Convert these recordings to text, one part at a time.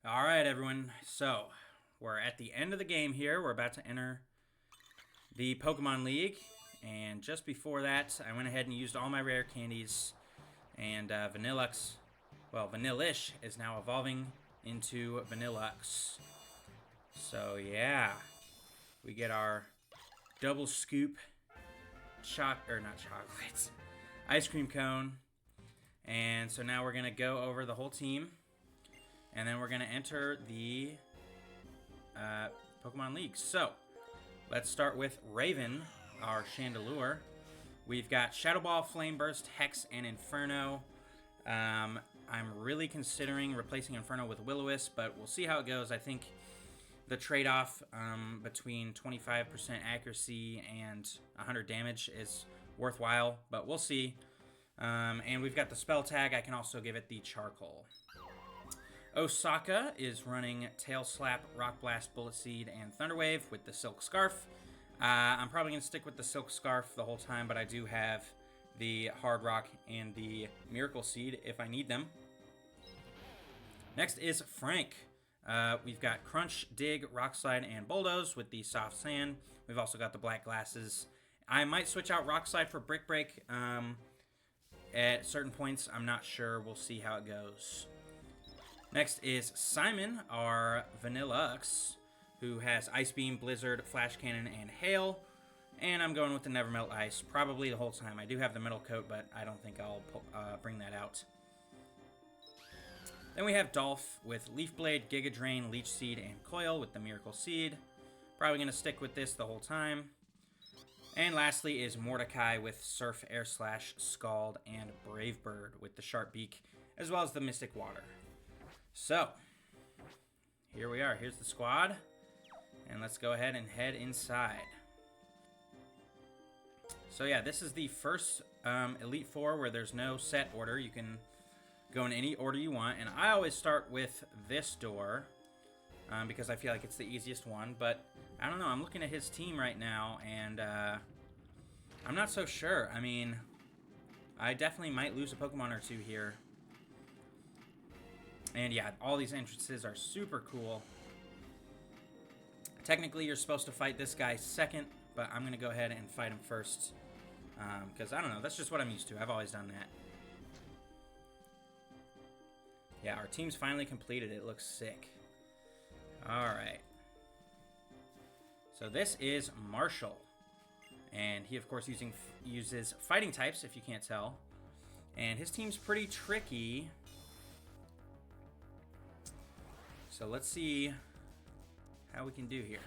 All right, everyone. So we're at the end of the game here. We're about to enter the Pokemon League. And just before that, I went ahead and used all my rare candies. And Vanillux, well, Vanillish is now evolving into Vanillux. So yeah, we get our double scoop not chocolates, ice cream cone. And so now we're going to go over the whole team. And then we're going to enter the Pokemon League. So, let's start with Raven, our Chandelure. We've got Shadow Ball, Flame Burst, Hex, and Inferno. I'm really considering replacing Inferno with Will-O-Wisp, but we'll see how it goes. I think the trade-off between 25% accuracy and 100 damage is worthwhile, but we'll see. And we've got the Spell Tag. I can also give it the Charcoal. Osaka is running Tail Slap, Rock Blast, Bullet Seed, and Thunder Wave with the Silk Scarf. I'm probably going to stick with the Silk Scarf the whole time, but I do have the Hard Rock and the Miracle Seed if I need them. Next is Frank. We've got Crunch, Dig, Rock Slide, and Bulldoze with the Soft Sand. We've also got the Black Glasses. I might switch out Rock Slide for Brick Break at certain points. I'm not sure. We'll see how it goes. Next is Simon, our Vanillux, who has Ice Beam, Blizzard, Flash Cannon, and Hail. And I'm going with the Never Melt Ice, probably the whole time. I do have the Metal Coat, but I don't think I'll bring that out. Then we have Dolph with Leaf Blade, Giga Drain, Leech Seed, and Coil with the Miracle Seed. Probably going to stick with this the whole time. And lastly is Mordecai with Surf, Air Slash, Scald, and Brave Bird with the Sharp Beak, as well as the Mystic Water. So, here we are. Here's the squad. And let's go ahead and head inside. So yeah, this is the first Elite Four where there's no set order. You can go in any order you want. And I always start with this door because I feel like it's the easiest one. But I don't know. I'm looking at his team right now and I'm not so sure. I mean, I definitely might lose a Pokemon or two here. And yeah, all these entrances are super cool. Technically, you're supposed to fight this guy second, but I'm going to go ahead and fight him first. Because, I don't know, that's just what I'm used to. I've always done that. Yeah, our team's finally completed. It looks sick. Alright. So this is Marshall. And he, of course, uses fighting types, if you can't tell. And his team's pretty tricky. So let's see how we can do here.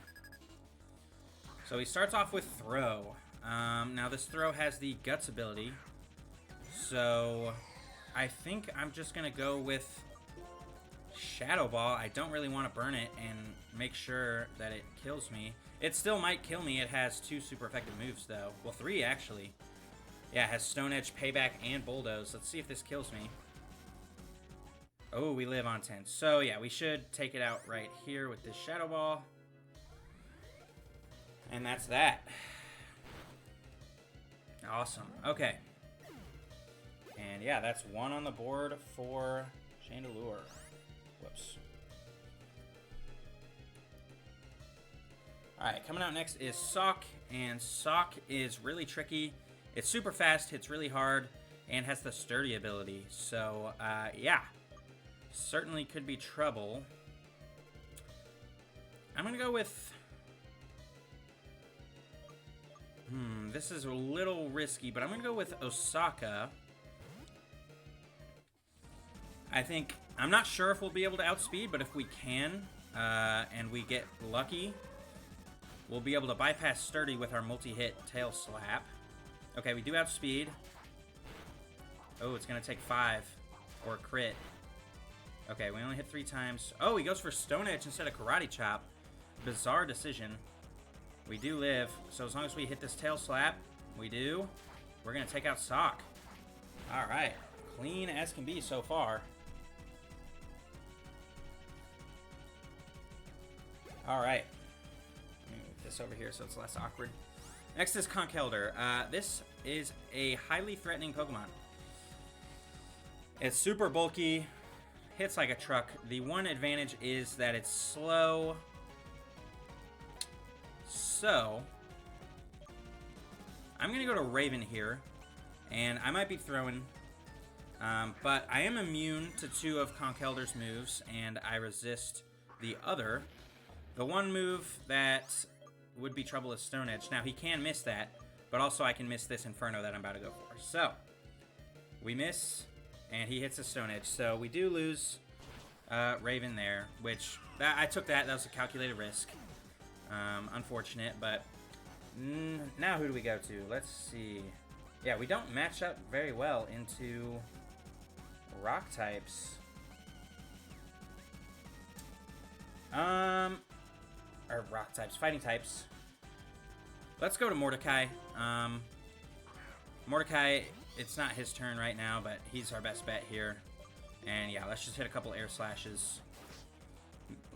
So he starts off with Throw. Now this Throw has the Guts ability. So I think I'm just going to go with Shadow Ball. I don't really want to burn it and make sure that it kills me. It still might kill me. It has 2 super effective moves though. Well, 3 actually. Yeah, it has Stone Edge, Payback, and Bulldoze. Let's see if this kills me. Oh, we live on 10. So, yeah, we should take it out right here with this Shadow Ball. And that's that. Awesome. Okay. And, yeah, that's 1 on the board for Chandelure. Whoops. Alright, coming out next is Sock. And Sock is really tricky. It's super fast, hits really hard, and has the Sturdy ability. So, yeah. Certainly could be trouble. I'm going to go with... this is a little risky, but I'm going to go with Osaka. I'm not sure if we'll be able to outspeed, but if we can, and we get lucky, we'll be able to bypass Sturdy with our multi-hit Tail Slap. Okay, we do outspeed. Oh, it's going to take 5 or a crit. Okay, we only hit 3 times. Oh, he goes for Stone Edge instead of Karate Chop. Bizarre decision. We do live, so as long as we hit this Tail Slap, we do, we're going to take out Sock. Alright, clean as can be so far. Alright. Let me move this over here so it's less awkward. Next is Conkeldurr. This is a highly threatening Pokemon. It's super bulky. hits like a truck. The one advantage is that it's slow. So, I'm going to go to Raven here. And I might be throwing. But I am immune to 2 of Conkeldur's moves. And I resist the other. The one move that would be trouble is Stone Edge. Now, he can miss that. But also I can miss this Inferno that I'm about to go for. So, we miss. And he hits a Stone Edge. So, we do lose Raven there. Which, I took that. That was a calculated risk. Unfortunate, but now who do we go to? Let's see. Yeah, we don't match up very well into rock types. Or rock types, fighting types. Let's go to Mordecai. Mordecai, it's not his turn right now, but he's our best bet here. And yeah, let's just hit a couple air slashes.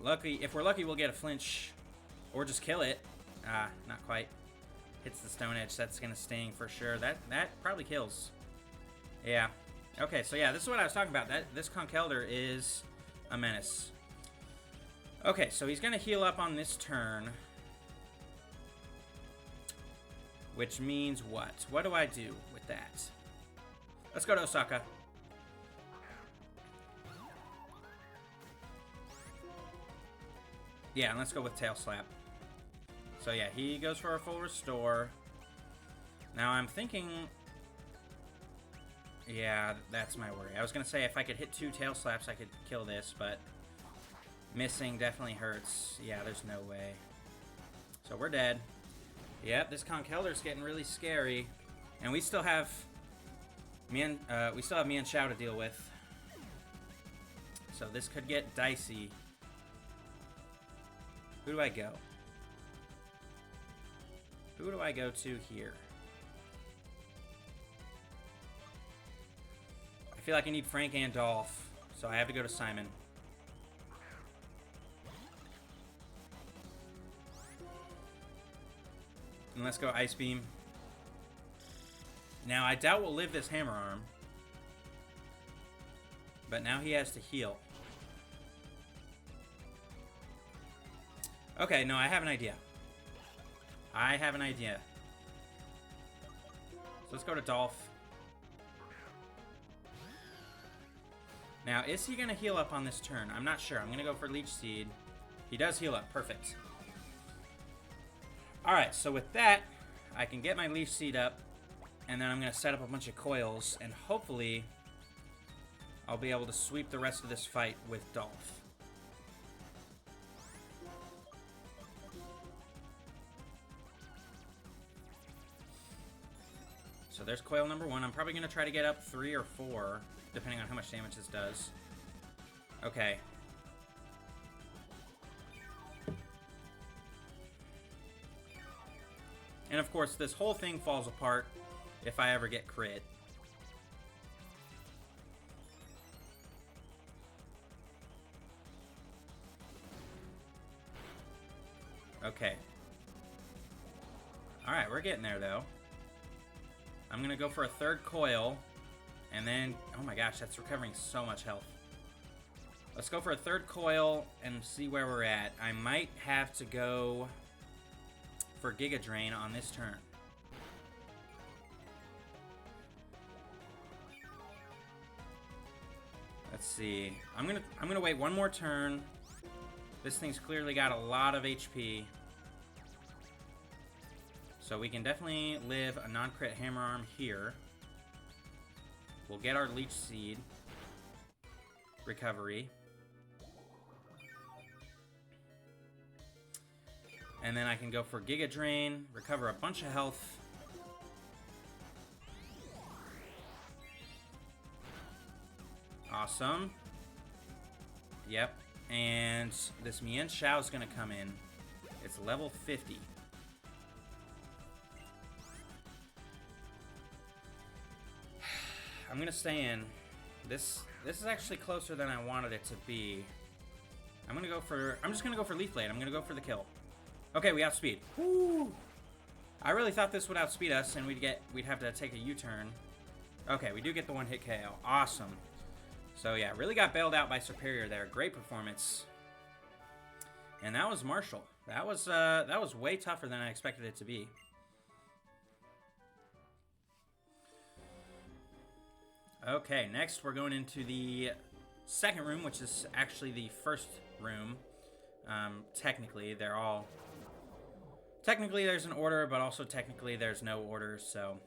If we're lucky, we'll get a flinch. Or just kill it. Not quite. Hits the Stone Edge. That's going to sting for sure. That probably kills. Yeah. Okay, so yeah, this is what I was talking about. This Conkeldurr is a menace. Okay, so he's going to heal up on this turn. Which means what? What do I do with that? Let's go to Osaka. Yeah, and let's go with Tail Slap. So yeah, he goes for a full restore. Now I'm thinking... Yeah, that's my worry. I was going to say if I could hit 2 Tail Slaps, I could kill this, but... Missing definitely hurts. Yeah, there's no way. So we're dead. Yep, this Conkeldurr's getting really scary. And we still have... me and Xiao to deal with. So this could get dicey. Who do I go? Who do I go to here? I feel like I need Frank and Dolph, so I have to go to Simon. And let's go Ice Beam. Now, I doubt we'll live this Hammer Arm. But now he has to heal. Okay, no, I have an idea. I have an idea. So let's go to Dolph. Now, is he going to heal up on this turn? I'm not sure. I'm going to go for Leech Seed. He does heal up. Perfect. Alright, so with that, I can get my Leech Seed up. And then I'm going to set up a bunch of coils. And hopefully, I'll be able to sweep the rest of this fight with Dolph. So there's coil number 1. I'm probably going to try to get up 3 or 4, depending on how much damage this does. Okay. And of course, this whole thing falls apart if I ever get crit. Okay. Alright, we're getting there, though. I'm going to go for a 3rd coil. And then... Oh my gosh, that's recovering so much health. Let's go for a 3rd coil and see where we're at. I might have to go for Giga Drain on this turn. Let's see. I'm gonna wait one more turn. This thing's clearly got a lot of HP. So we can definitely live a non-crit Hammer Arm here. We'll get our Leech Seed. Recovery. And then I can go for Giga Drain, recover a bunch of health. Awesome. Yep. And this Mian Xiao is going to come in. It's level 50. I'm going to stay in. This is actually closer than I wanted it to be. I'm just going to go for Leaf Blade. I'm going to go for the kill. Okay, we outspeed. Woo! I really thought this would outspeed us and we'd have to take a U-turn. Okay, we do get the one-hit KO. Awesome. So yeah, really got bailed out by Superior there. Great performance. And that was Marshall. That was way tougher than I expected it to be. Okay, next we're going into the second room, which is actually the first room. Technically, they're all... Technically, there's an order, but also technically there's no order, so...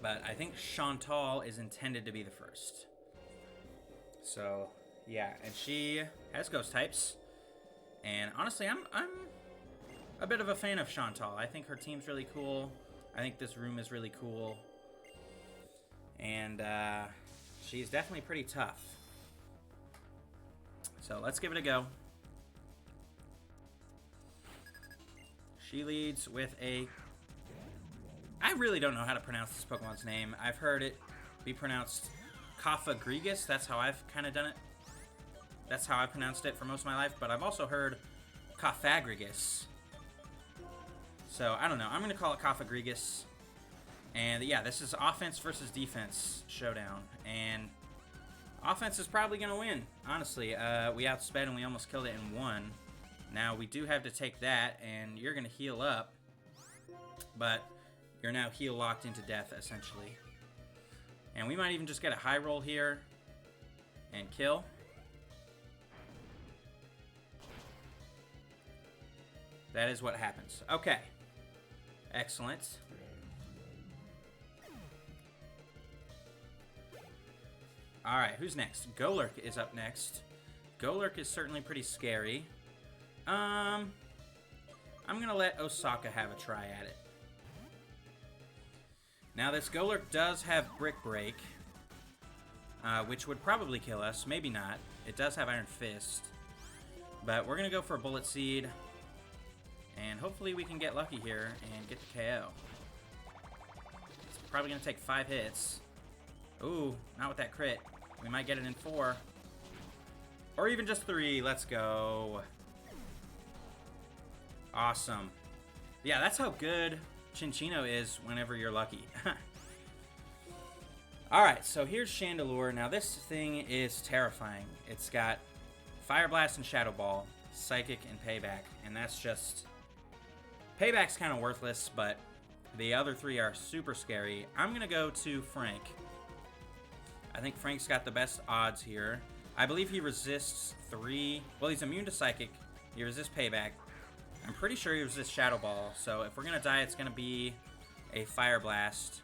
But I think Chantal is intended to be the first. So, yeah, and she has ghost types. And honestly, I'm a bit of a fan of Chantal. I think her team's really cool. I think this room is really cool. And she's definitely pretty tough. So let's give it a go. She leads with a... I really don't know how to pronounce this Pokemon's name. I've heard it be pronounced Cofagrigus. That's how I've kind of done it. That's how I pronounced it for most of my life. But I've also heard Cofagrigus. So, I don't know. I'm going to call it Cofagrigus. And yeah, this is offense versus defense showdown. And offense is probably going to win, honestly. We outsped and we almost killed it in one. Now, we do have to take that, and you're going to heal up. But you're now heal locked into death, essentially. And we might even just get a high roll here and kill. That is what happens. Okay. Excellent. Alright, who's next? Golurk is up next. Golurk is certainly pretty scary. I'm going to let Osaka have a try at it. Now, this Golurk does have Brick Break, which would probably kill us. Maybe not. It does have Iron Fist. But we're going to go for a Bullet Seed. And hopefully we can get lucky here and get the KO. It's probably going to take 5 hits. Ooh, not with that crit. We might get it in 4. Or even just 3. Let's go. Awesome. Yeah, that's how good Chinchino is whenever you're lucky. Alright, so here's Chandelure. Now this thing is terrifying. It's got Fire Blast and Shadow Ball, Psychic and Payback. And that's just... Payback's kind of worthless, but the other 3 are super scary. I'm going to go to Frank. I think Frank's got the best odds here. I believe he resists 3... Well, he's immune to Psychic. He resists Payback. I'm pretty sure he resists Shadow Ball. So if we're going to die, it's going to be a Fire Blast.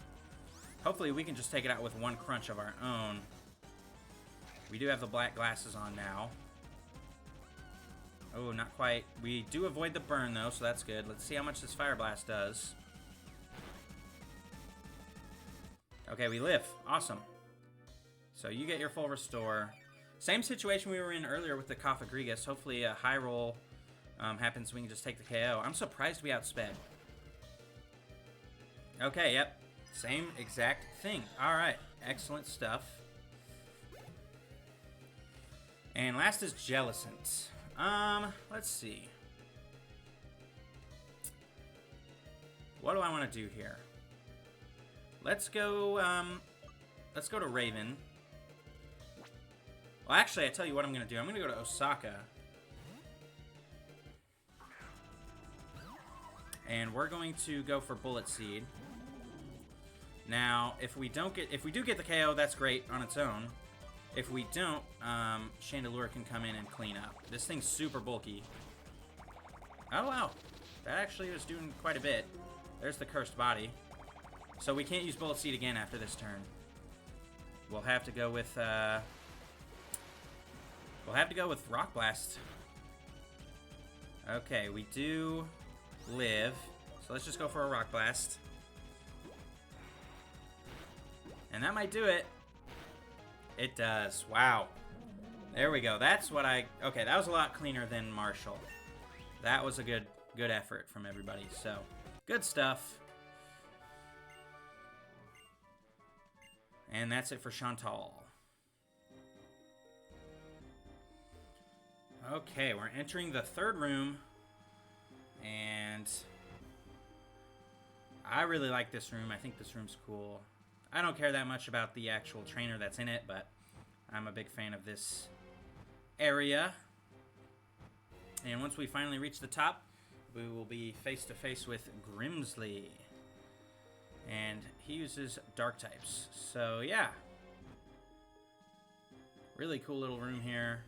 Hopefully we can just take it out with 1 crunch of our own. We do have the black glasses on now. Oh, not quite. We do avoid the burn, though, so that's good. Let's see how much this Fire Blast does. Okay, we live. Awesome. So you get your full restore. Same situation we were in earlier with the Cofagrigus. Hopefully a high roll happens so we can just take the KO. I'm surprised we outsped. Okay, yep. Same exact thing. Alright, excellent stuff. And last is Jellicent. Let's see. What do I want to do here? Let's go to Raven. Well, actually, I tell you what I'm going to do. I'm going to go to Osaka. And we're going to go for Bullet Seed. Now, if we do get the KO, that's great on its own. If we don't, Chandelure can come in and clean up. This thing's super bulky. Oh, wow. That actually was doing quite a bit. There's the Cursed Body. So we can't use Bullet Seed again after this turn. We'll have to go with, Rock Blast. Okay, we do live. So let's just go for a Rock Blast. And that might do it. It does. Wow. There we go. That's what okay, that was a lot cleaner than Marshall. That was a good effort from everybody. So, good stuff. And that's it for Chantal. Okay, we're entering the third room. And I really like this room. I think this room's cool. I don't care that much about the actual trainer that's in it, but I'm a big fan of this area. And once we finally reach the top, we will be face to face with Grimsley. And he uses dark types. So yeah. Really cool little room here.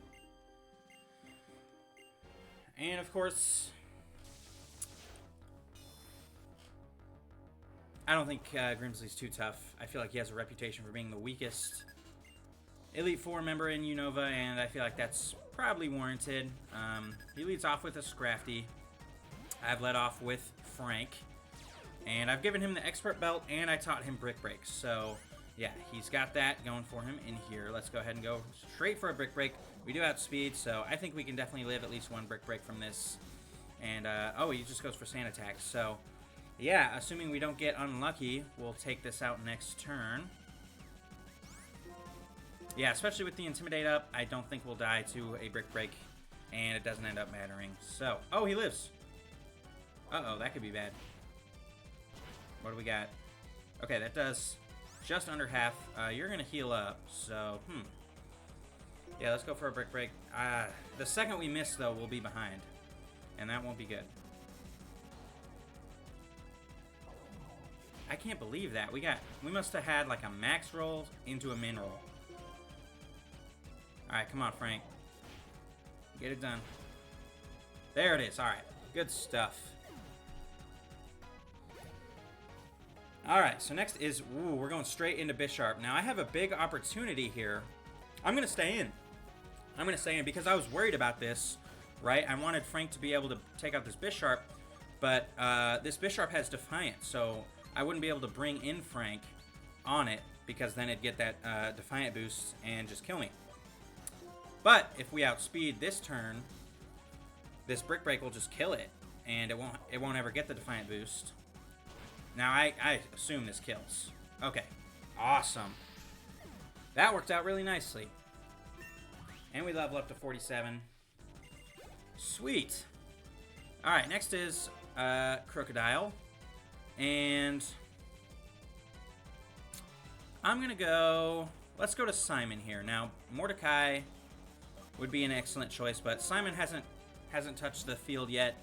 And of course, I don't think Grimsley's too tough. I feel like he has a reputation for being the weakest Elite Four member in Unova, and I feel like that's probably warranted. He leads off with a Scrafty. I've led off with Frank, and I've given him the Expert Belt, and I taught him Brick Break. So, yeah, he's got that going for him in here. Let's go ahead and go straight for a Brick Break. We do outspeed, so I think we can definitely live at least one Brick Break from this. And, oh, he just goes for Sand Attack. So, yeah, assuming we don't get unlucky, we'll take this out next turn. Yeah, especially with the Intimidate up, I don't think we'll die to a Brick Break, and it doesn't end up mattering. So, oh, he lives. Uh-oh, that could be bad. What do we got? Okay, that does just under half. You're going to heal up, so, yeah, let's go for a Brick Break. The second we miss, though, we'll be behind, and that won't be good. I can't believe that. We must have had, like, a max roll into a min roll. Alright, come on, Frank. Get it done. There it is. Alright. Good stuff. Alright, so next is... Ooh, we're going straight into Bisharp. Now, I have a big opportunity here. I'm going to stay in. I'm going to stay in because I was worried about this, right? I wanted Frank to be able to take out this Bisharp, but this Bisharp has Defiant, so I wouldn't be able to bring in Frank on it because then it'd get that Defiant boost and just kill me. But if we outspeed this turn, this Brick Break will just kill it, and it won't ever get the Defiant boost. Now I assume this kills. Okay, awesome. That worked out really nicely, and we level up to 47. Sweet. All right, next is Crocodile, and I'm gonna go. Let's go to Simon here now. Mordecai would be an excellent choice, but Simon hasn't touched the field yet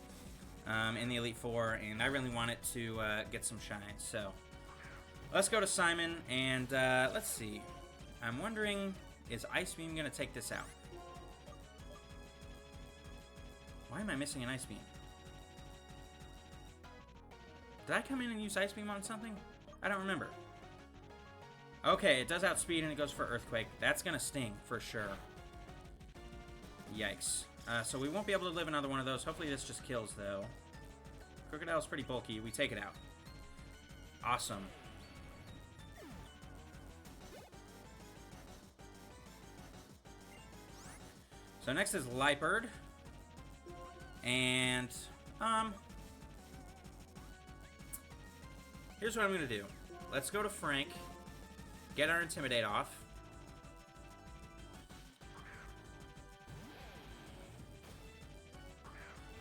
in the Elite Four, and I really want it to get some shine. So let's go to Simon, and let's see. I'm wondering, is Ice Beam going to take this out? Why am I missing an Ice Beam? Did I come in and use Ice Beam on something? I don't remember. Okay, it does outspeed, and it goes for Earthquake. That's going to sting, for sure. Yikes. So we won't be able to live another one of those. Hopefully this just kills, though. Crocodile's pretty bulky. We take it out. Awesome. So next is Liepard. And, here's what I'm going to do. Let's go to Frank. Get our Intimidate off.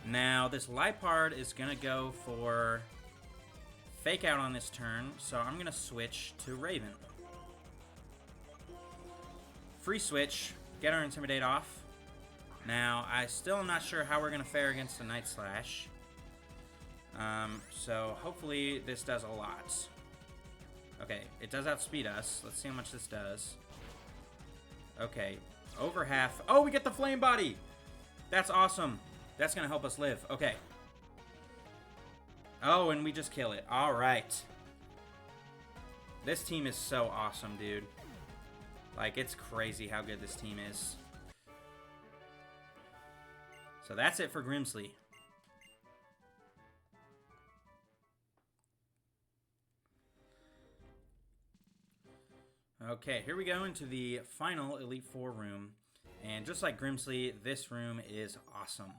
Now, this Liepard is going to go for Fake Out on this turn, so I'm going to switch to Raven. Free switch, get our Intimidate off. Now, I still am not sure how we're going to fare against the Night Slash. So, hopefully this does a lot. Okay, it does outspeed us. Let's see how much this does. Okay, over half. Oh, we get the Flame Body! That's awesome. That's going to help us live. Okay. Oh, and we just kill it. All right. This team is so awesome, dude. Like, it's crazy how good this team is. So that's it for Grimsley. Okay, here we go into the final Elite Four room. And just like Grimsley, this room is awesome.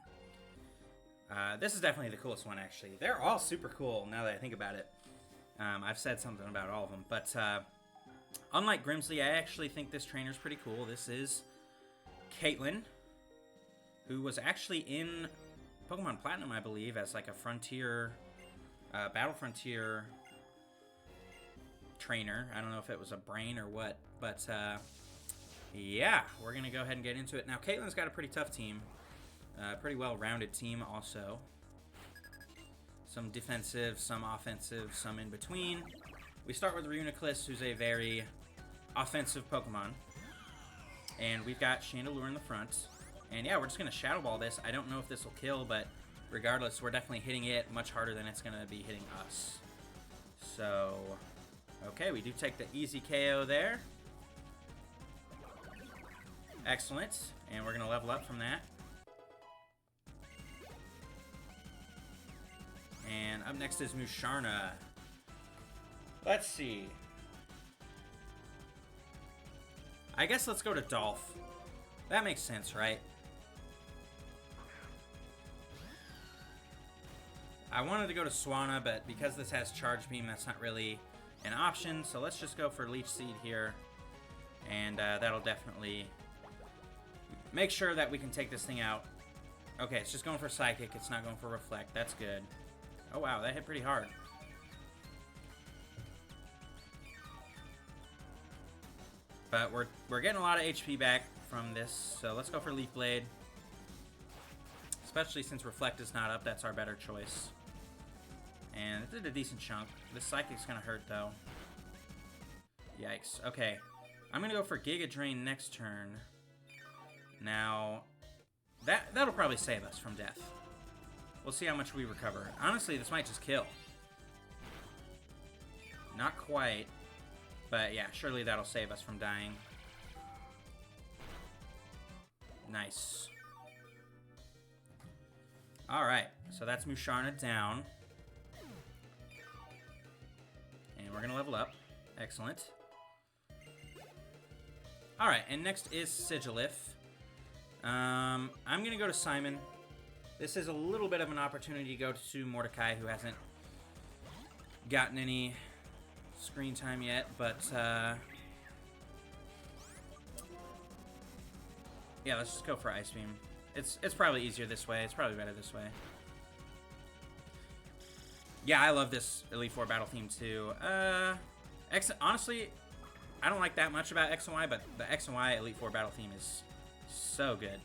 This is definitely the coolest one, actually. They're all super cool, now that I think about it. I've said something about all of them. But, unlike Grimsley, I actually think this trainer's pretty cool. This is Caitlyn, who was actually in Pokemon Platinum, I believe, as like a Frontier, Battle Frontier trainer. I don't know if it was a brain or what, but, Yeah, we're going to go ahead and get into it. Now, Caitlin's got a pretty tough team. Pretty well-rounded team also. Some defensive, some offensive, some in between. We start with Reuniclus, who's a very offensive Pokemon. And we've got Chandelure in the front. And yeah, we're just going to Shadow Ball this. I don't know if this will kill, but regardless, we're definitely hitting it much harder than it's going to be hitting us. So, okay, we do take the easy KO there. Excellent. And we're going to level up from that. And up next is Musharna. Let's see. I guess let's go to Dolph. That makes sense, right? I wanted to go to Swanna, but because this has Charge Beam, that's not really an option. So let's just go for Leech Seed here. And that'll definitely make sure that we can take this thing out. Okay, it's just going for Psychic. It's not going for Reflect. That's good. Oh, wow. That hit pretty hard. But we're getting a lot of HP back from this. So let's go for Leaf Blade. Especially since Reflect is not up. That's our better choice. And it did a decent chunk. This Psychic's going to hurt, though. Yikes. Okay. I'm going to go for Giga Drain next turn. Now, that'll probably save us from death. We'll see how much we recover. Honestly, this might just kill. Not quite. But yeah, surely that'll save us from dying. Nice. Alright, so that's Musharna down. And we're going to level up. Excellent. Alright, and next is Sigilif. I'm going to go to Simon. This is a little bit of an opportunity to go to Mordecai, who hasn't gotten any screen time yet, but yeah, let's just go for Ice Beam. It's probably easier this way. It's probably better this way. Yeah, I love this Elite Four battle theme too. Honestly, I don't like that much about X and Y, but the X and Y Elite Four battle theme is so good.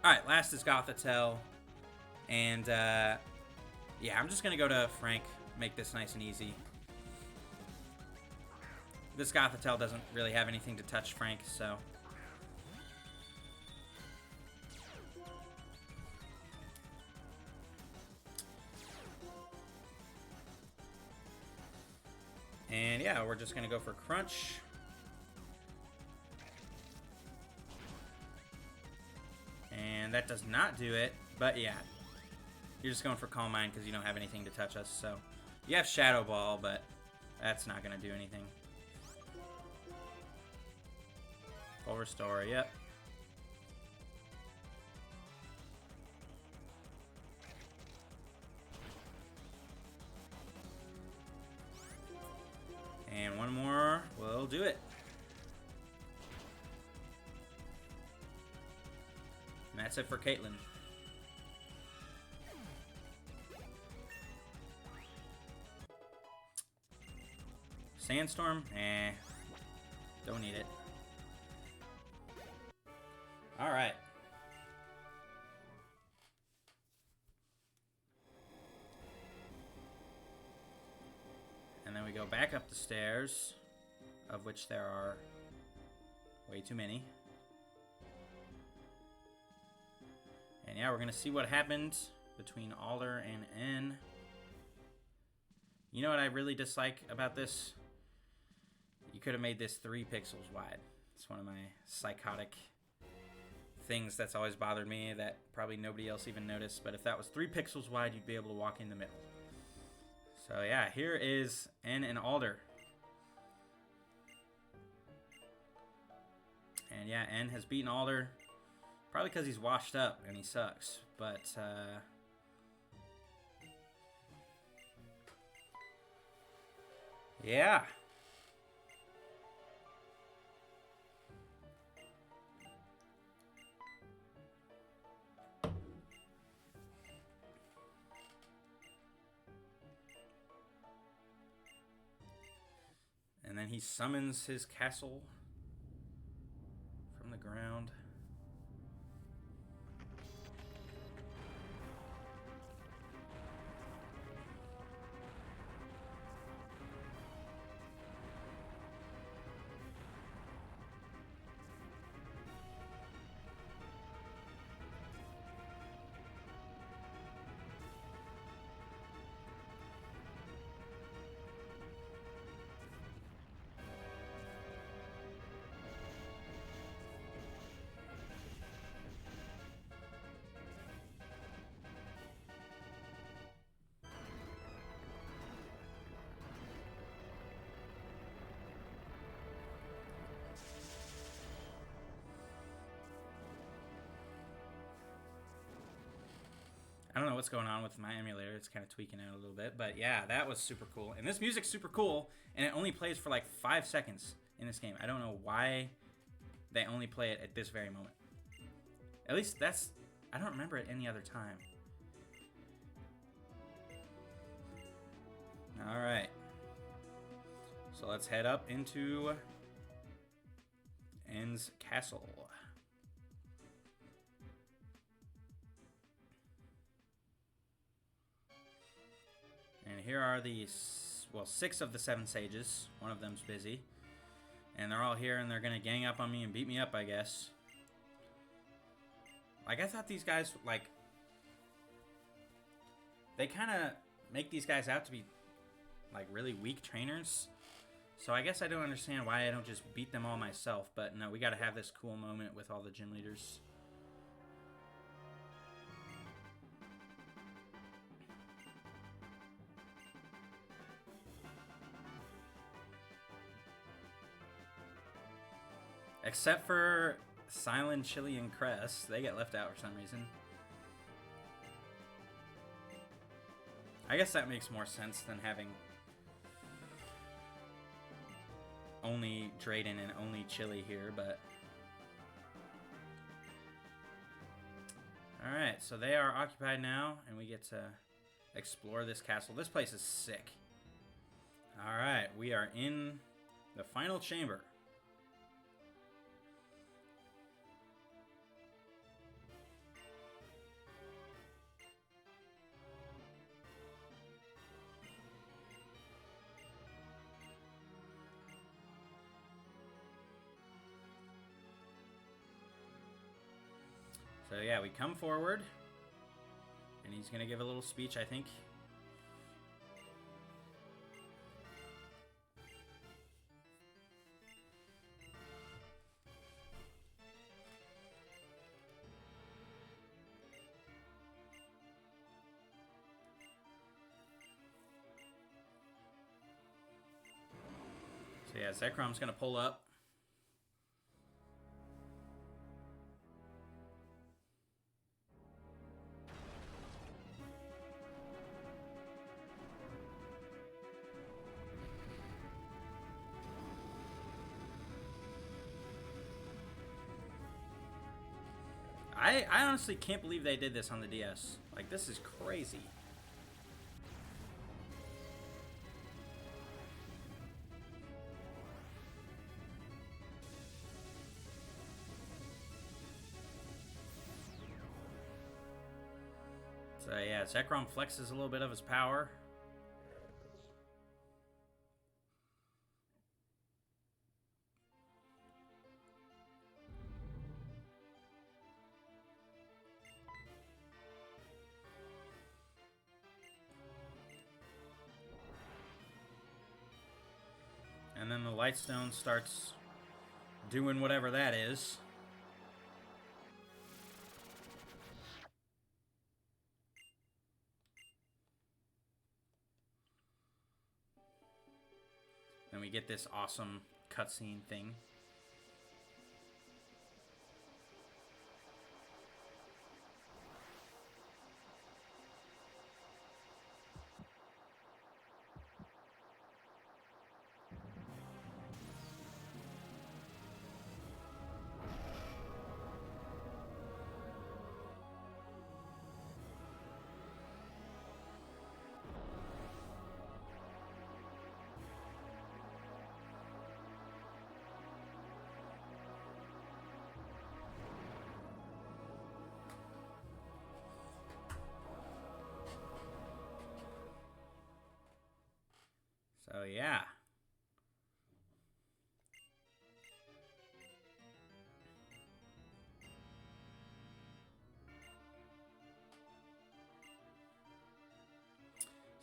Alright, last is Gothitelle. And yeah, I'm just gonna go to Frank. Make this nice and easy. This Gothitelle doesn't really have anything to touch Frank, so. And yeah, we're just going to go for Crunch. And that does not do it, but yeah. You're just going for Calm Mind because you don't have anything to touch us, so. You have Shadow Ball, but that's not going to do anything. Full Restore, yep. And one more will do it. And that's it for Caitlin. Sandstorm? Eh. Don't need it. Alright. And then we go back up the stairs, of which there are way too many. And yeah, we're going to see what happened between Alder and N. You know what I really dislike about this? You could have made this 3 pixels wide. It's one of my psychotic things that's always bothered me that probably nobody else even noticed. But if that was 3 pixels wide, you'd be able to walk in the middle. So yeah, here is N and Alder. And yeah, N has beaten Alder. Probably because he's washed up and he sucks. But yeah. And then he summons his castle from the ground. I don't know what's going on with my emulator. It's kind of tweaking out a little bit. But yeah, that was super cool. And this music's super cool. And it only plays for like 5 seconds in this game. I don't know why they only play it at this very moment. At least that's... I don't remember it any other time. Alright. So let's head up into N's castle. And here are the, well, 6 of the 7 sages. One of them's busy. And they're all here, and they're going to gang up on me and beat me up, I guess. Like, I thought these guys, like... They kind of make these guys out to be, like, really weak trainers. So I guess I don't understand why I don't just beat them all myself. But no, we got to have this cool moment with all the gym leaders. Except for Silent, Chili, and Cress. They get left out for some reason. I guess that makes more sense than having only Drayden and only Chili here, but... Alright, so they are occupied now, and we get to explore this castle. This place is sick. Alright, we are in the final chamber. So yeah, we come forward, and he's going to give a little speech, I think. So yeah, Zekrom's going to pull up. I honestly can't believe they did this on the DS. Like, this is crazy. So yeah, Zekrom flexes a little bit of his power. And then the Lightstone starts doing whatever that is. Then we get this awesome cutscene thing. So, yeah.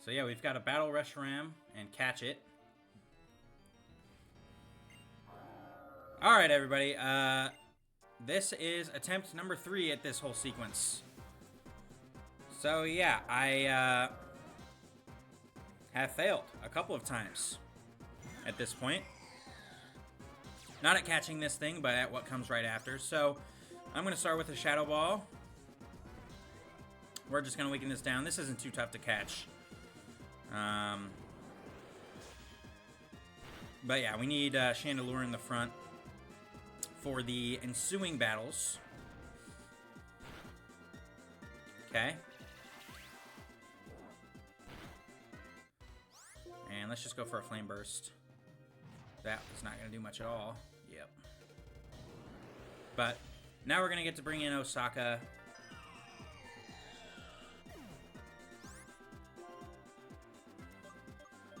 So yeah, we've got a Battle Reshiram and catch it. Alright, everybody. This is attempt number 3 at this whole sequence. So yeah, I have failed a couple of times at this point. Not at catching this thing, but at what comes right after. So I'm going to start with a Shadow Ball. We're just going to weaken this down. This isn't too tough to catch. But yeah, we need Chandelure in the front for the ensuing battles. Okay. And let's just go for a Flame Burst. That is not going to do much at all. Yep. But now we're going to get to bring in Osaka.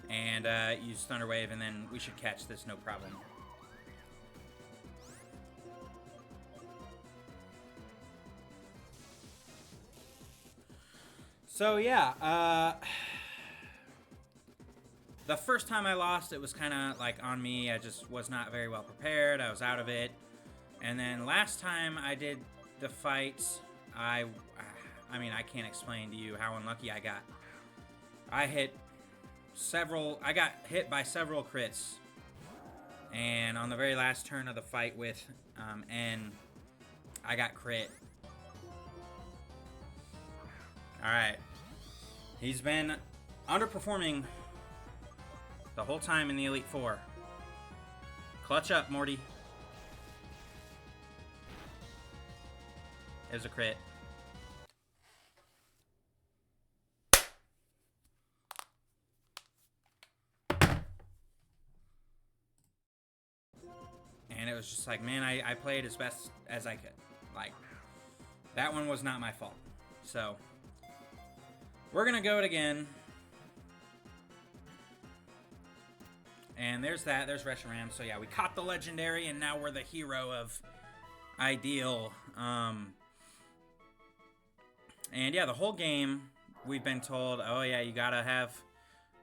And use Thunder Wave, and then we should catch this no problem. So yeah, the first time I lost, it was kind of like on me. I just was not very well prepared. I was out of it. And then last time I did the fight, I mean, I can't explain to you how unlucky I got. I got hit by several crits, and on the very last turn of the fight with N, I got crit. Alright. He's been underperforming the whole time in the Elite Four. Clutch up, Morty. There's a crit. And it was just like, man, I played as best as I could. Like, that one was not my fault. So, we're going to go it again. And there's that. There's Reshiram. So, yeah, we caught the Legendary, and now we're the hero of Ideal. And, yeah, the whole game, we've been told, oh, yeah, you got to have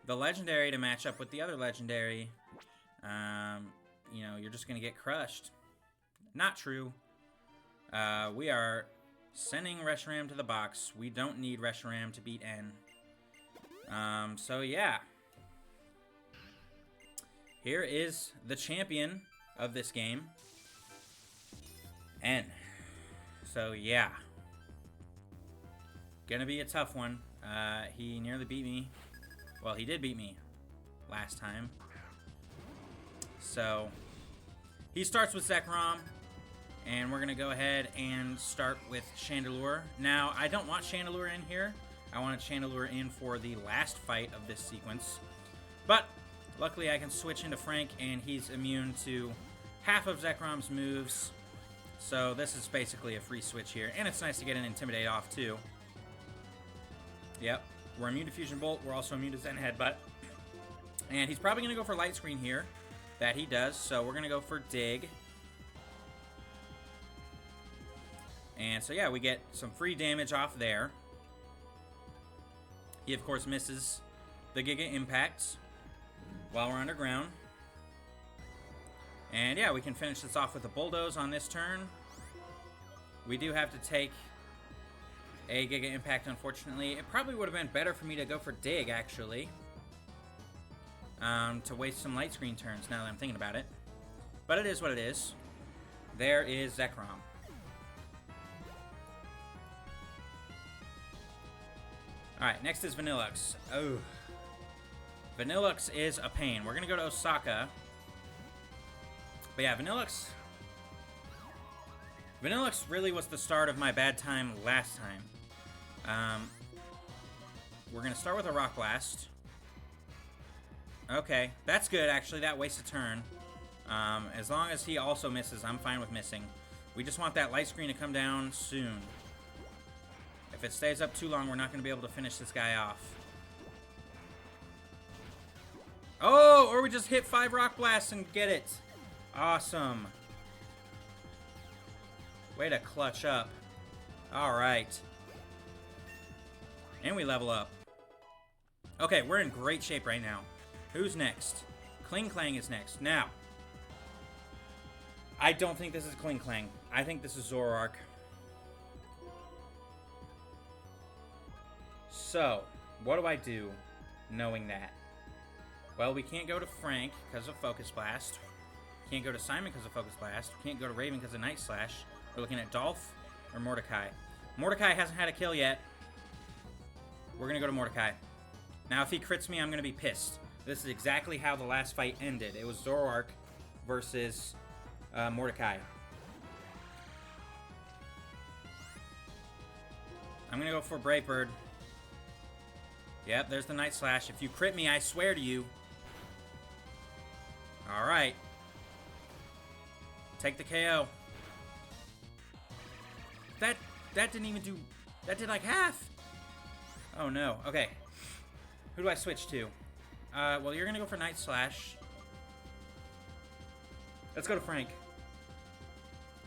the Legendary to match up with the other Legendary. You know, you're just going to get crushed. Not true. We are sending Reshiram to the box. We don't need Reshiram to beat N. So, yeah. Here is the champion of this game. N. So, yeah. Gonna be a tough one. He nearly beat me. Well, he did beat me last time. So, he starts with Zekrom, and we're going to go ahead and start with Chandelure. Now, I don't want Chandelure in here. I wanted Chandelure in for the last fight of this sequence. But, luckily I can switch into Frank, and he's immune to half of Zekrom's moves. So, this is basically a free switch here. And it's nice to get an Intimidate off, too. Yep, we're immune to Fusion Bolt. We're also immune to Zen Headbutt. And he's probably going to go for Light Screen here. That he does, so we're going to go for Dig. And so, yeah, we get some free damage off there. He, of course, misses the Giga Impact while we're underground. And, yeah, we can finish this off with a Bulldoze on this turn. We do have to take a Giga Impact, unfortunately. It probably would have been better for me to go for Dig, actually. To waste some Light Screen turns, now that I'm thinking about it. But it is what it is. There is Zekrom. Alright, next is Vanillux. Oh. Vanillux is a pain. We're going to go to Osaka. But yeah, Vanillux really was the start of my bad time last time. We're going to start with a Rock Blast. Okay, that's good, actually. That wastes a turn. As long as he also misses, I'm fine with missing. We just want that Light Screen to come down soon. If it stays up too long, we're not going to be able to finish this guy off. Oh, or we just hit 5 Rock Blasts and get it. Awesome. Way to clutch up. Alright. And we level up. Okay, we're in great shape right now. Who's next? Kling Klang is next. Now, I don't think this is Kling Klang. I think this is Zoroark. So, what do I do knowing that? Well, we can't go to Frank because of Focus Blast. Can't go to Simon because of Focus Blast. Can't go to Raven because of Night Slash. We're looking at Dolph or Mordecai. Mordecai hasn't had a kill yet. We're going to go to Mordecai. Now, if he crits me, I'm going to be pissed. This is exactly how the last fight ended. It was Zoroark versus Mordecai. I'm going to go for Brave Bird. Yep, there's the Night Slash. If you crit me, I swear to you. Alright. Take the KO. That didn't even do... That did like half. Oh no. Okay. Who do I switch to? Well, you're gonna go for Night Slash. Let's go to Frank.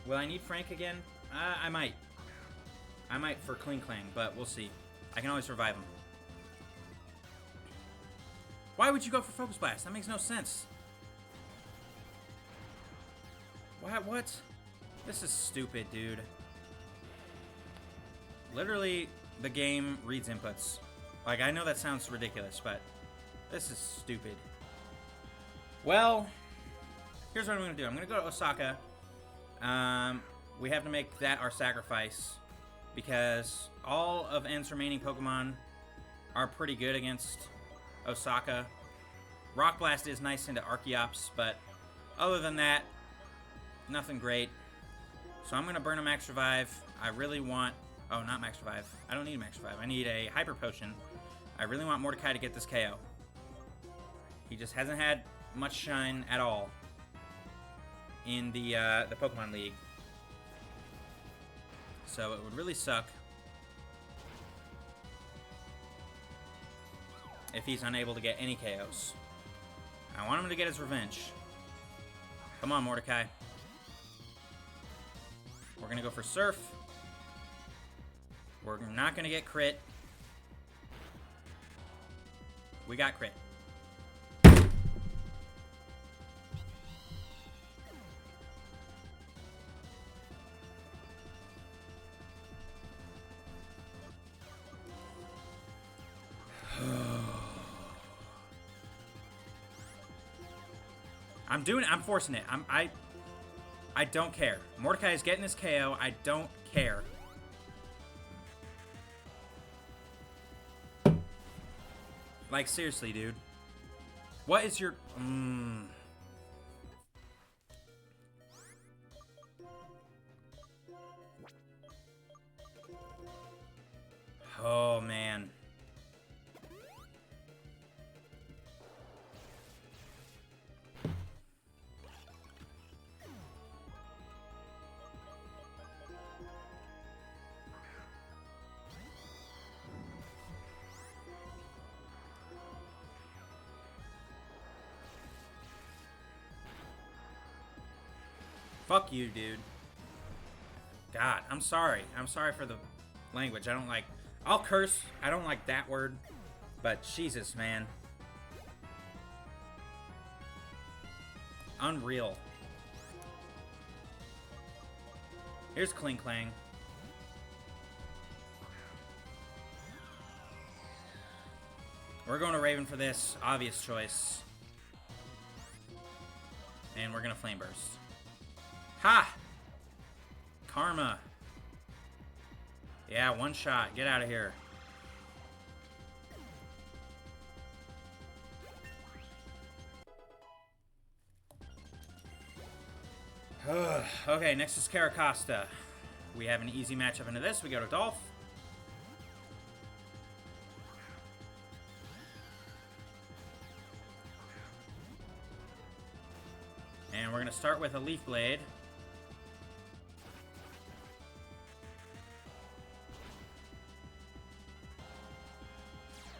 Will I need Frank again? I might. I might for Kling Klang, but we'll see. I can always revive him. Why would you go for Focus Blast? That makes no sense. What? This is stupid, dude. Literally, the game reads inputs. Like, I know that sounds ridiculous, but this is stupid. Well, here's what I'm going to do. I'm going to go to Osaka. We have to make that our sacrifice because all of N's remaining Pokemon are pretty good against Osaka. Rock Blast is nice into Archeops, but other than that, nothing great. So I'm going to burn a Max Revive. I really want... Oh, not Max Revive. I don't need a Max Revive. I need a Hyper Potion. I really want Mordecai to get this KO. He just hasn't had much shine at all in the Pokemon League. So it would really suck if he's unable to get any KOs. I want him to get his revenge. Come on, Mordecai. We're going to go for Surf. We're not going to get crit. We got crit. I'm forcing it. I don't care. Mordecai is getting his KO. I don't care. Like, seriously, dude. What is your... Oh, man. Fuck you, dude. God, I'm sorry. I'm sorry for the language. I don't like... I'll curse. I don't like that word. But Jesus, man. Unreal. Here's Kling Klang. We're going to Raven for this. Obvious choice. And we're going to Flame Burst. Ha! Karma. Yeah, one shot. Get out of here. Okay, next is Caracosta. We have an easy matchup into this. We go to Dolph. And we're going to start with a Leaf Blade.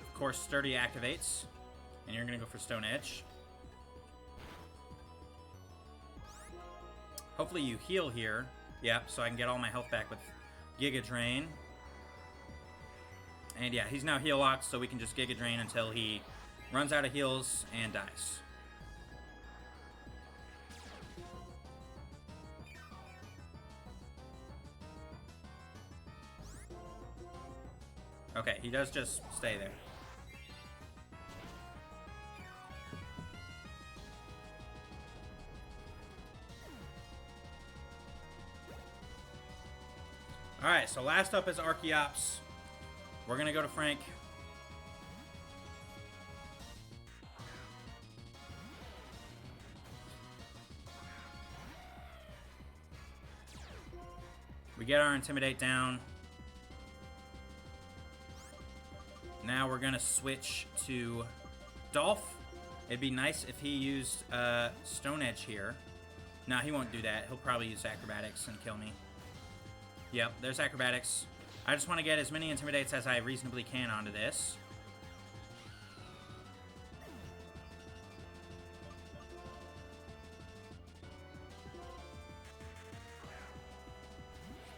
Of course, Sturdy activates. And you're going to go for Stone Edge. Hopefully you heal here. Yep, so I can get all my health back with Giga Drain. And yeah, he's now heal locked, so we can just Giga Drain until he runs out of heals and dies. Okay, he does just stay there. Alright, so last up is Archeops. We're gonna go to Frank. We get our Intimidate down. Now we're gonna switch to Dolph. It'd be nice if he used Stone Edge here. No, he won't do that. He'll probably use Acrobatics and kill me. Yep, there's Acrobatics. I just want to get as many Intimidates as I reasonably can onto this.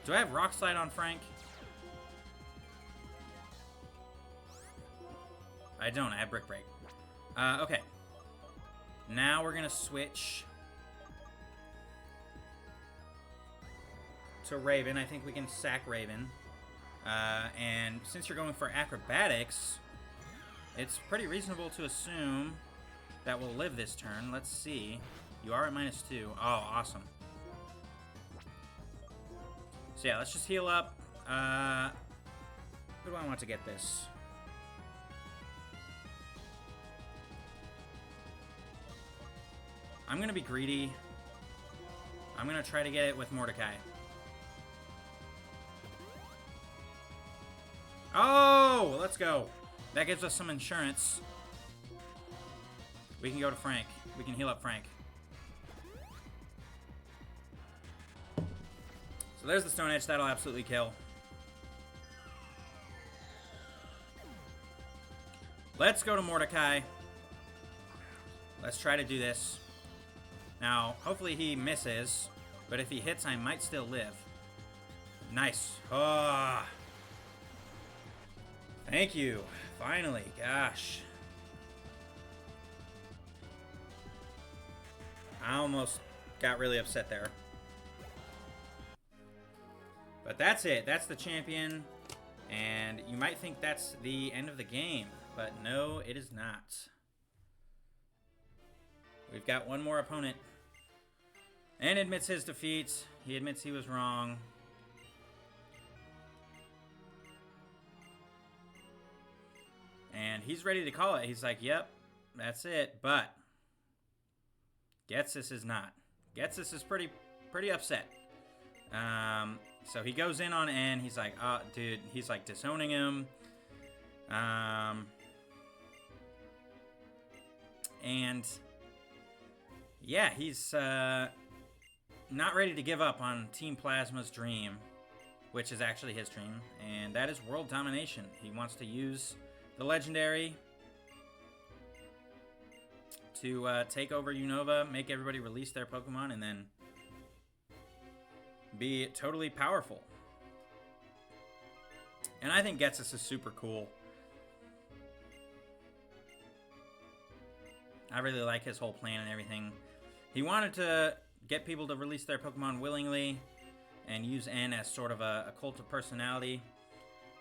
Do I have Rock Slide on Frank? I don't. I have Brick Break. Okay. Now we're going to switch to Raven. I think we can sack Raven. And since you're going for Acrobatics, it's pretty reasonable to assume that we'll live this turn. Let's see. You are at -2. Oh, awesome. So yeah, let's just heal up. Who do I want to get this? I'm going to be greedy. I'm going to try to get it with Mordecai. Oh, let's go. That gives us some insurance. We can go to Frank. We can heal up Frank. So there's the Stone Edge. That'll absolutely kill. Let's go to Mordecai. Let's try to do this. Now, hopefully he misses, but if he hits, I might still live. Nice. Ah. Thank you. Finally. Gosh. I almost got really upset there. But that's it. That's the champion. And you might think that's the end of the game, but no, it is not. We've got one more opponent. And admits his defeat. He admits he was wrong. And he's ready to call it. He's like, yep, that's it. But Getsis is not. Getsis is pretty upset. So he goes in on N. He's like, oh, dude. He's like disowning him. And yeah, he's not ready to give up on Team Plasma's dream, which is actually his dream, and that is world domination. He wants to use the legendary to take over Unova, make everybody release their Pokemon, and then be totally powerful. And I think Getsis is super cool. I really like his whole plan and everything. He wanted to get people to release their Pokemon willingly and use N as sort of a cult of personality.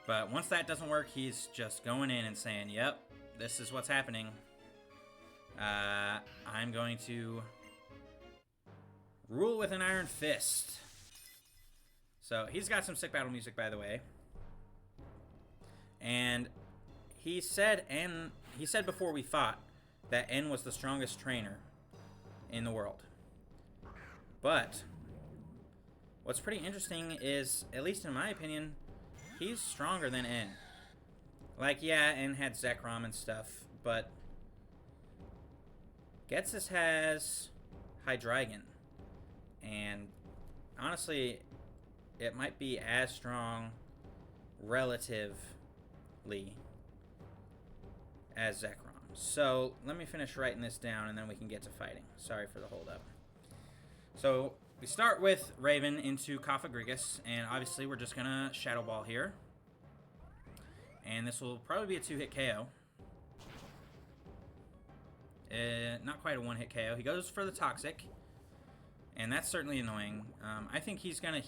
But once that doesn't work, he's just going in and saying, yep, this is what's happening. I'm going to rule with an iron fist. So he's got some sick battle music, by the way. And he said before we fought that N was the strongest trainer in the world. But what's pretty interesting is, at least in my opinion, he's stronger than N. Like, yeah, N had Zekrom and stuff, but Getsis has Hydreigon. And honestly, it might be as strong relatively as Zekrom. So let me finish writing this down and then we can get to fighting. Sorry for the hold up. So we start with Raven into Cofagrigus, and obviously we're just gonna Shadow Ball here. And this will probably be a 2-hit KO. Not quite a 1-hit KO. He goes for the Toxic, and that's certainly annoying. I think he's gonna,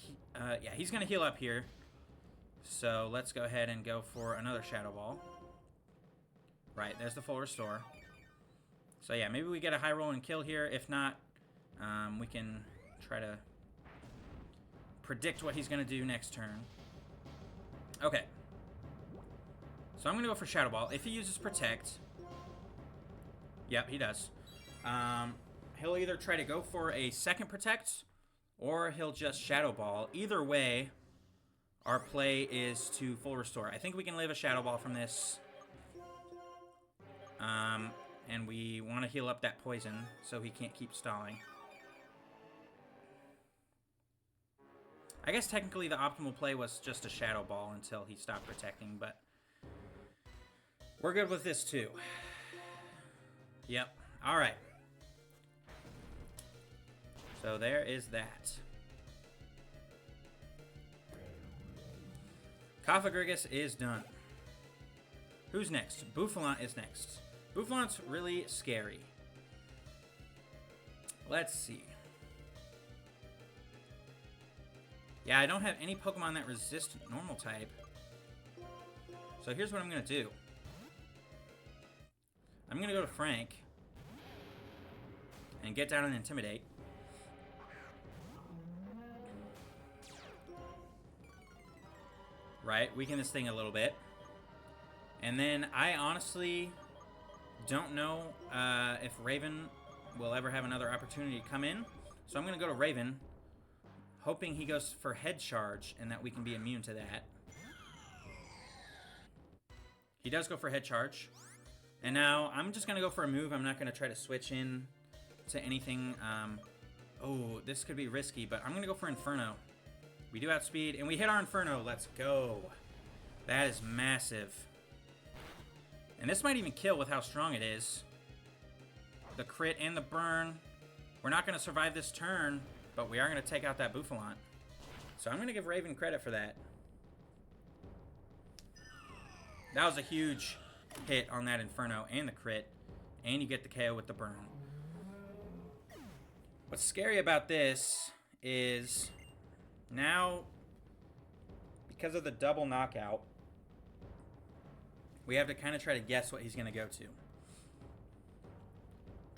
yeah, he's gonna heal up here. So let's go ahead and go for another Shadow Ball. Right, there's the full restore. So yeah, maybe we get a high roll and kill here. If not, we can try to predict what he's going to do next turn. Okay. So I'm going to go for Shadow Ball. If he uses Protect... Yep, he does. He'll either try to go for a second Protect, or he'll just Shadow Ball. Either way, our play is to full restore. I think we can live a Shadow Ball from this. And we want to heal up that poison so he can't keep stalling. I guess technically the optimal play was just a Shadow Ball until he stopped protecting, but we're good with this too. Yep. Alright. So there is that. Cofagrigus is done. Who's next? Bouffalant is next. Bouffalant's really scary. Let's see. Yeah, I don't have any Pokemon that resist normal type. So here's what I'm going to do. I'm going to go to Frank and get down and Intimidate. Right, weaken this thing a little bit. And then I honestly don't know if Raven will ever have another opportunity to come in. So I'm going to go to Raven, hoping he goes for Head Charge and that we can be immune to that. He does go for Head Charge. And now I'm just going to go for a move. I'm not going to try to switch in to anything. Oh, this could be risky, but I'm going to go for Inferno. We do outspeed, and we hit our Inferno. Let's go. That is massive. And this might even kill with how strong it is. The crit and the burn. We're not going to survive this turn, but we are going to take out that Bouffalant. So I'm going to give Raven credit for that. That was a huge hit on that Inferno and the crit. And you get the KO with the burn. What's scary about this is now, because of the double knockout, we have to kind of try to guess what he's going to go to.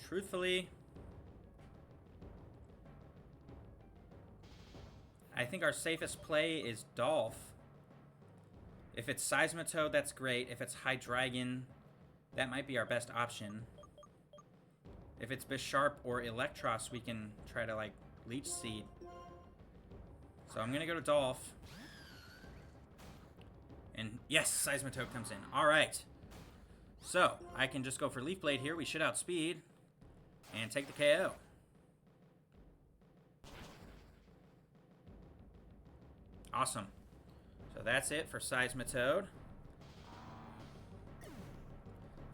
Truthfully, I think our safest play is Dolph. If it's Seismitoad, that's great. If it's Hydreigon, that might be our best option. If it's Bisharp or Electros, we can try to, like, Leech Seed. So I'm going to go to Dolph. And yes, Seismitoad comes in. Alright. So, I can just go for Leaf Blade here. We should outspeed. And take the KO. Awesome. So that's it for Seismitoad.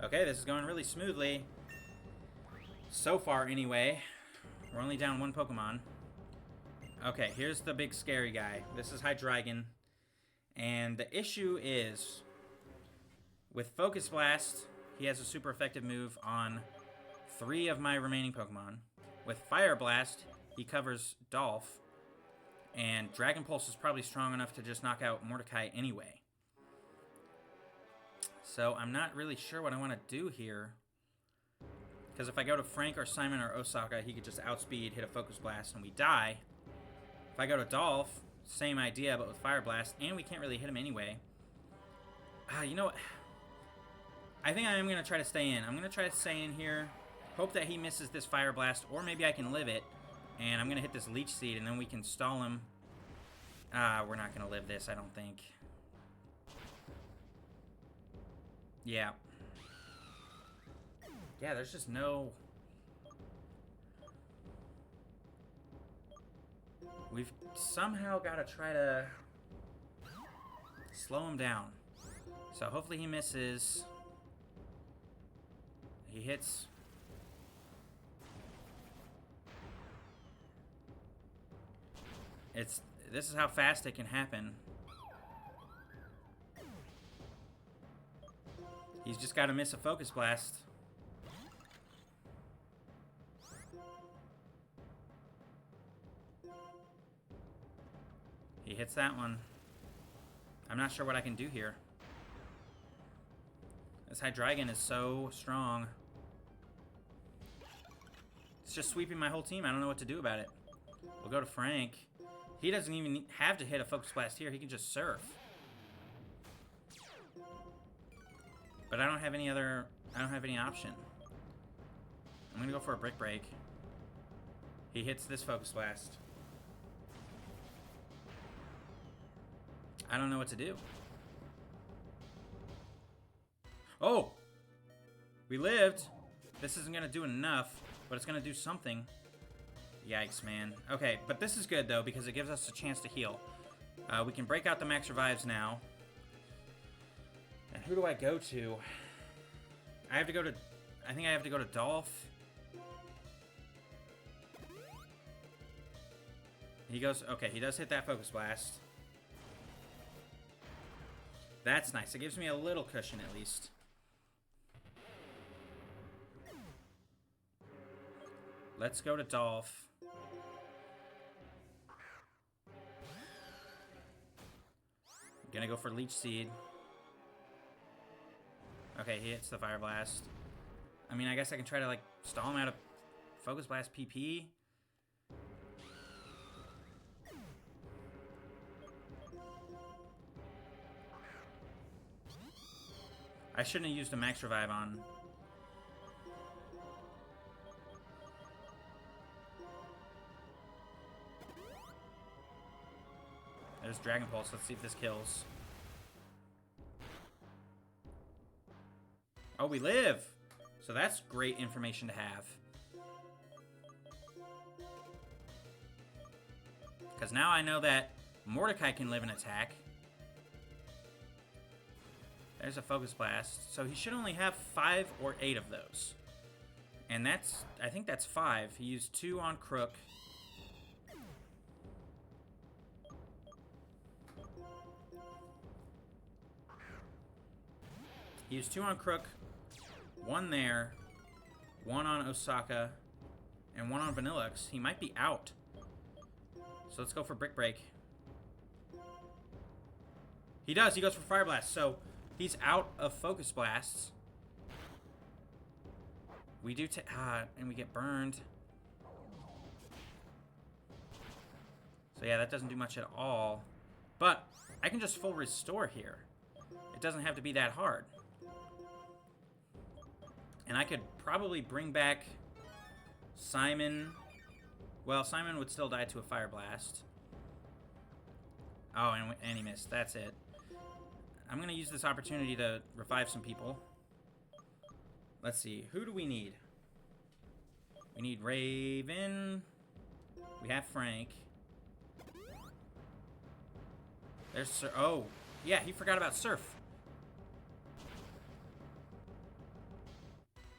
Okay, this is going really smoothly. So far, anyway. We're only down one Pokemon. Okay, here's the big scary guy. This is Hydreigon. And the issue is, with Focus Blast, he has a super effective move on 3 of my remaining Pokemon. With Fire Blast, he covers Dolph. And Dragon Pulse is probably strong enough to just knock out Mordecai anyway. So I'm not really sure what I want to do here. Because if I go to Frank or Simon or Osaka, he could just outspeed, hit a Focus Blast, and we die. If I go to Dolph, same idea, but with Fire Blast, and we can't really hit him anyway. You know what? I think I am going to try to stay in. I'm going to try to stay in here, hope that he misses this Fire Blast, or maybe I can live it, and I'm going to hit this Leech Seed, and then we can stall him. We're not going to live this, I don't think. Yeah. Yeah, there's just no... We've somehow got to try to slow him down. So hopefully he misses. He hits. This is how fast it can happen. He's just got to miss a focus blast. He hits that one. I'm not sure what I can do here. This Hydreigon is so strong. It's just sweeping my whole team. I don't know what to do about it. We'll go to Frank. He doesn't even have to hit a focus blast here. He can just surf. But I don't have any option. I'm gonna go for a Brick Break. He hits this focus blast. I don't know what to do. Oh! We lived. This isn't gonna do enough, but it's gonna do something. Yikes, man. Okay, but this is good, though, because it gives us a chance to heal. We can break out the max revives now. And who do I go to? I have to go to... I think I have to go to Dolph. He goes... Okay, he does hit that Focus Blast. That's nice. It gives me a little cushion, at least. Let's go to Dolph. Gonna go for Leech Seed. Okay, he hits the Fire Blast. I mean, I guess I can try to, like, stall him out of Focus Blast PP. I shouldn't have used a Max Revive on... There's Dragon Pulse. Let's see if this kills. Oh, we live! So that's great information to have. Because now I know that Mordecai can live an attack. There's a Focus Blast. So he should only have 5 or 8 of those. And that's... I think that's 5. He used 2 on Crook. He used 2 on Crook, 1 there, 1 on Osaka, and 1 on Vanillux. He might be out. So let's go for Brick Break. He does. He goes for Fire Blast. So he's out of Focus Blasts. We do and we get burned. So yeah, that doesn't do much at all. But I can just full restore here. It doesn't have to be that hard. And I could probably bring back Simon. Well, Simon would still die to a Fire Blast. Oh, and he missed. That's it. I'm going to use this opportunity to revive some people. Let's see. Who do we need? We need Raven. We have Frank. There's Surf. Oh, yeah, he forgot about Surf.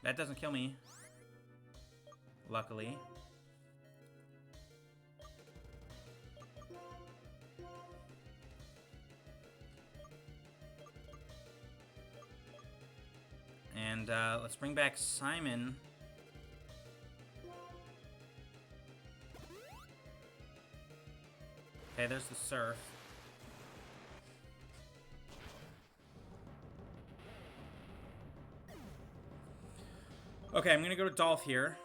That doesn't kill me. Luckily. And let's bring back Simon. Okay, there's the Surf. Okay, I'm going to go to Dolph here.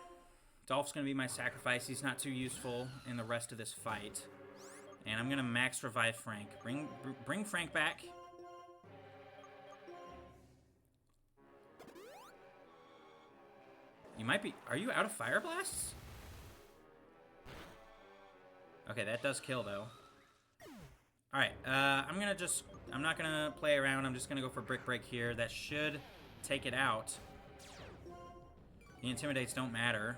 Dolph's going to be my sacrifice. He's not too useful in the rest of this fight. And I'm going to max revive Frank. Bring Frank back. You might be... Are you out of Fire Blasts? Okay, that does kill, though. Alright, I'm going to just... I'm not going to play around. I'm just going to go for Brick Break here. That should take it out. The Intimidates don't matter.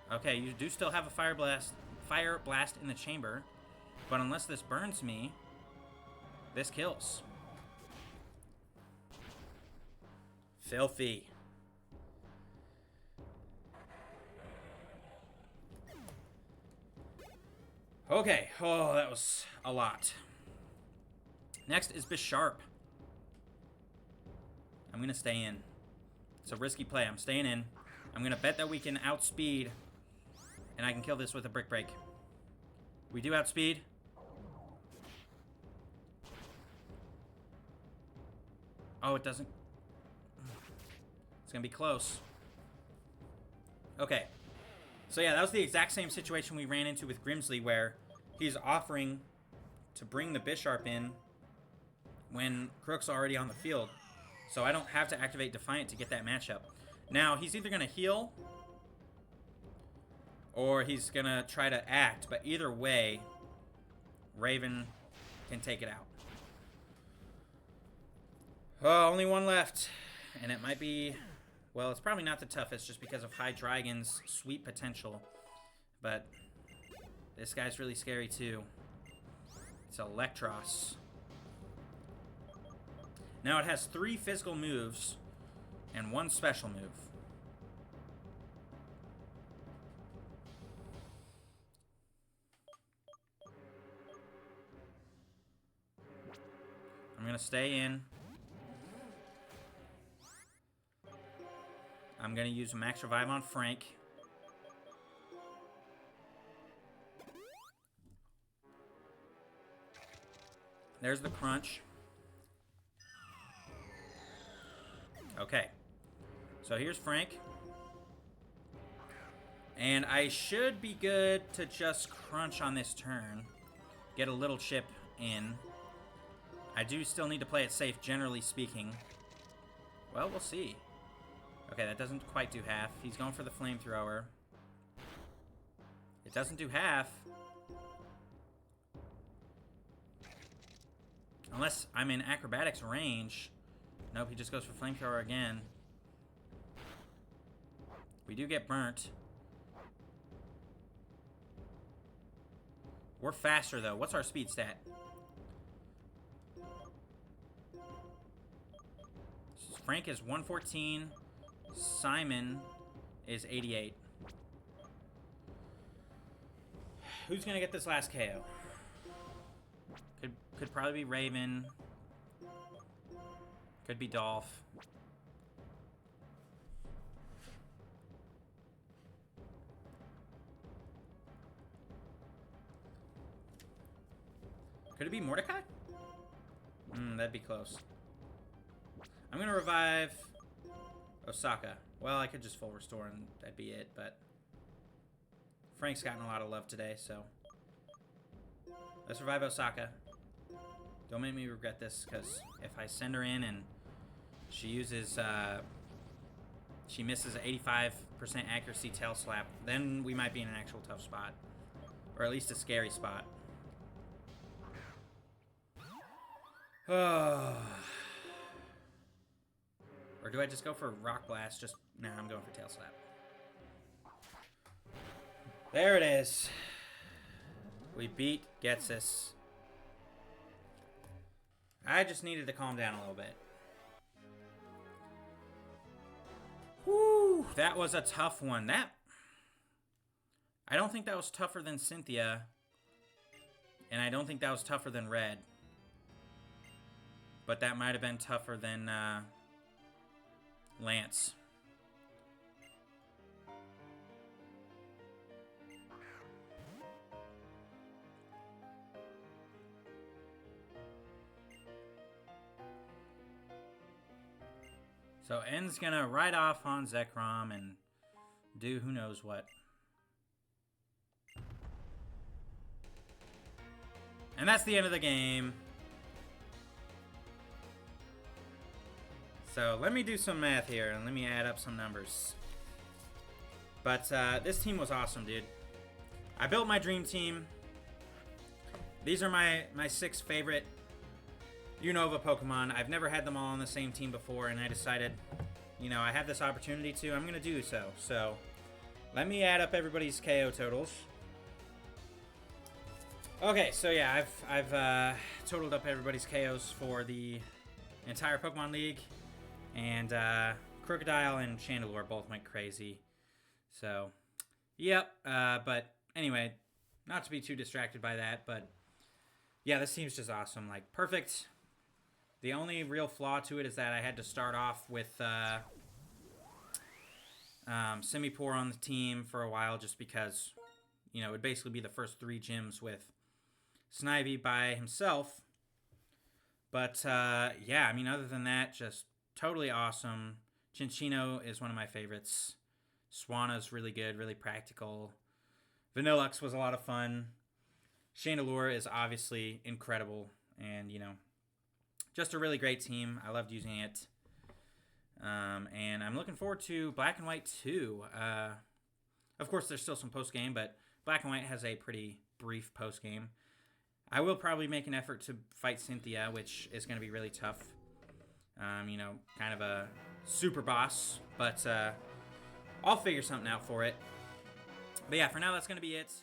Okay, you do still have a Fire Blast in the chamber. But unless this burns me, this kills. Filthy. Okay. Oh, that was a lot. Next is Bisharp. I'm going to stay in. It's a risky play. I'm staying in. I'm going to bet that we can outspeed. And I can kill this with a Brick Break. We do outspeed. Oh, it doesn't. It's going to be close. Okay. So yeah, that was the exact same situation we ran into with Grimsley, where he's offering to bring the Bisharp in when Crook's already on the field. So I don't have to activate Defiant to get that matchup. Now, he's either going to heal or he's going to try to act. But either way, Raven can take it out. Oh, only one left. And it might be... Well, it's probably not the toughest just because of Hydreigon's sweep potential. But this guy's really scary too. It's Electros. Now it has 3 physical moves and 1 special move. I'm going to stay in. I'm going to use Max Revive on Frank. There's the crunch. Okay. So here's Frank. And I should be good to just crunch on this turn. Get a little chip in. I do still need to play it safe, generally speaking. Well, we'll see. Okay, that doesn't quite do half. He's going for the flamethrower. It doesn't do half. Unless I'm in acrobatics range. Nope, he just goes for flamethrower again. We do get burnt. We're faster, though. What's our speed stat? Frank is 114. Simon is 88. Who's gonna get this last KO? Could probably be Raven. Could be Dolph. Could it be Mordecai? That'd be close. I'm gonna revive Osaka. Well, I could just full restore and that'd be it, but Frank's gotten a lot of love today, so let's revive Osaka. Don't make me regret this, because if I send her in and she uses, she misses an 85% accuracy tail slap, then we might be in an actual tough spot. Or at least a scary spot. Or do I just go for Rock Blast? Just, nah, I'm going for Tail Slap. There it is. We beat Getsis. I just needed to calm down a little bit. Whew, that was a tough one. I don't think that was tougher than Cynthia. And I don't think that was tougher than Red. But that might have been tougher than Lance. So N's gonna ride off on Zekrom and do who knows what. And that's the end of the game. So let me do some math here and let me add up some numbers. But this team was awesome, dude. I built my dream team. These are my 6 favorite Unova Pokemon. I've never had them all on the same team before, and I decided, you know, I have this opportunity to. I'm going to do so. So let me add up everybody's KO totals. Okay, so yeah, I've totaled up everybody's KOs for the entire Pokemon League. And Crocodile and Chandelure both went crazy. So, yep. But anyway, not to be too distracted by that, but yeah, this team's just awesome. Like, perfect. The only real flaw to it is that I had to start off with Simipour on the team for a while just because, you know, it would basically be the first 3 gyms with Snivy by himself. But, yeah, I mean, other than that, just totally awesome. Chinchino is one of my favorites. Swana's really good, really practical. Vanillux was a lot of fun. Chandelure is obviously incredible. And, you know, just a really great team. I loved using it. And I'm looking forward to Black and White 2. Of course, there's still some post-game, but Black and White has a pretty brief post-game. I will probably make an effort to fight Cynthia, which is going to be really tough. You know, kind of a super boss, but I'll figure something out for it. But yeah, for now, that's going to be it.